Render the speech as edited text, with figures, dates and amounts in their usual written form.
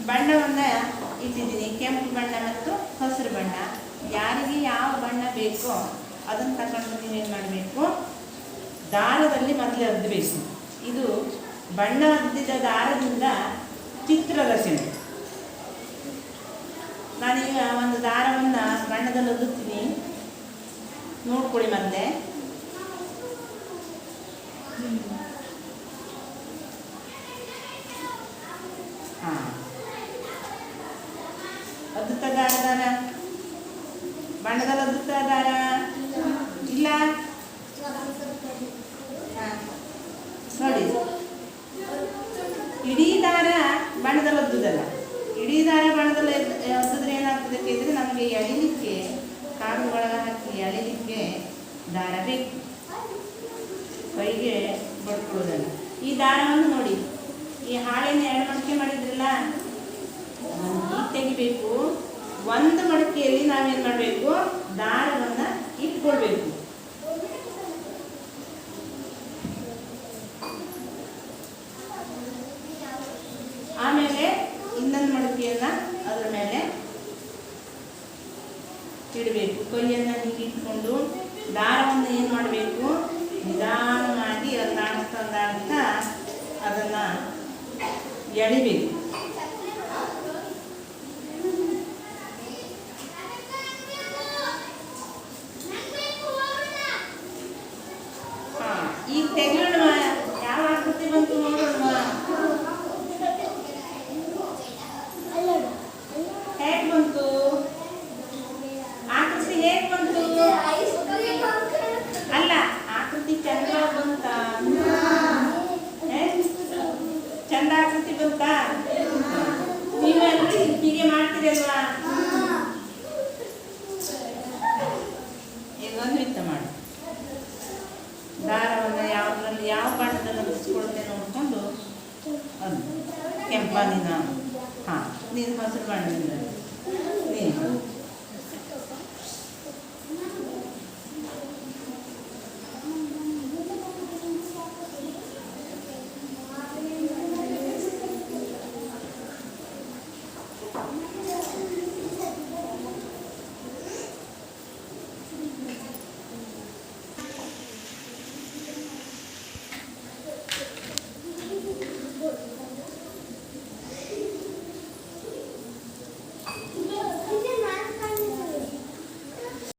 ಬಣ್ಣವನ್ನು ಇಟ್ಟಿದ್ದೀನಿ, ಕೆಂಪು ಬಣ್ಣ ಮತ್ತು ಹಸಿರು ಬಣ್ಣ. ಯಾರಿಗೆ ಯಾವ ಬಣ್ಣ ಬೇಕೋ ಅದನ್ನು ತಗೊಂಡು ನೀವೇನು ಮಾಡಬೇಕು, ದಾರದಲ್ಲಿ ಮೊದಲೇ ಅದ್ದಬೇಕು. ಇದು ಬಣ್ಣ ಅದ್ದಿದ ದಾರದಿಂದ ಚಿತ್ರರಚನೆ. ನಾನೀಗ ಒಂದು ದಾರವನ್ನು ಬಣ್ಣದಲ್ಲಿ ಅದ್ದುತ್ತೀನಿ, ನೋಡ್ಕೊಳ್ಳಿ ಮೊದಲೇ. ಹಾಂ, ಅದ್ದುತ್ತಾ ದಾರ ಬಣ್ಣದಲ್ಲಿ ಅದ್ದುತ್ತಾ ದಾರ ಇಲ್ಲ. ನೋಡಿ, ಇಡೀ ದಾರ ಬಣ್ಣದಲ್ಲಿ ಅದ್ದುದಲ್ಲ. ಇಡೀ ದಾರ ಬಣ್ಣದಲ್ಲಿ ಅದ್ದಿದ್ರೆ ಏನಾಗ್ತದೆ ಕೇಳಿದ್ರೆ, ನಮಗೆ ಎಳಿಲಿಕ್ಕೆ ಕಾಡು ಒಳಗೆ ಹಾಕಿ ಎಳಿಲಿಕ್ಕೆ ದಾರ ಬೇಕು, ಕೈಗೆ ಬಡ್ಕೊಳ್ಳೋದಲ್ಲ. ಈ ದಾರವನ್ನು ನೋಡಿ, ಈ ಹಾಳೆನ 2 ಮಡಿಕೆ ಮಾಡಿದ್ರಲ್ಲ, ಈಗ ತೆಗಿಬೇಕು. ಒಂದು ಮಡಿಕೆಯಲ್ಲಿ ನಾವೇನು ಮಾಡಬೇಕು, ದಾರವನ್ನು ಇಟ್ಕೊಳ್ಬೇಕು. ಆಮೇಲೆ ಇನ್ನೊಂದು ಮಡಿಕೆಯನ್ನು ಅದರ ಮೇಲೆ ಇಡಬೇಕು. ಕೈಯನ್ನು ಹೀಗೆ ಇಟ್ಕೊಂಡು ದಾರವನ್ನು ಏನು ಮಾಡಬೇಕು, ನಿಧಾನವಾಗಿ ಅಲ್ಲಾಡಿಸ್ತಾ ಅದನ್ನು ಎಳಿಬೇಕು. ಹಾಂ, ಈಗ ತೆಗೆಯೋಣ. ಯಾವ ಆಕೃತಿ ಬಂತು ನೋಡೋಣ. ಹೇಗೆ ಬಂತು ಆಕೃತಿ? ಹೇಗೆ ಬಂತು? ಅಲ್ಲ, ಆಕೃತಿ ಚಂದ ಬಂತ? ಚಂದ ಆಕೃತಿ ಬಂತಾ? ನೀವೆಲ್ಲರೂ ಹೀಗೆ ಮಾಡ್ತೀರಲ್ವಾ? ಈಗ ಒಂದು ವಿತ್ತ ಮಾಡಿ, ದಾರವನ್ನು ಯಾವುದ್ರಲ್ಲಿ ಯಾವ ಬಣ್ಣದಲ್ಲಿ ಹಚ್ಕೊಳ್ತೆ ನೋಡಿಕೊಂಡು ಅದು ಕೆಂಪನಿನ. ಹಾಂ, ನೀನು ಹಸಿರು ಬಣ್ಣದಿಂದ ನೀನು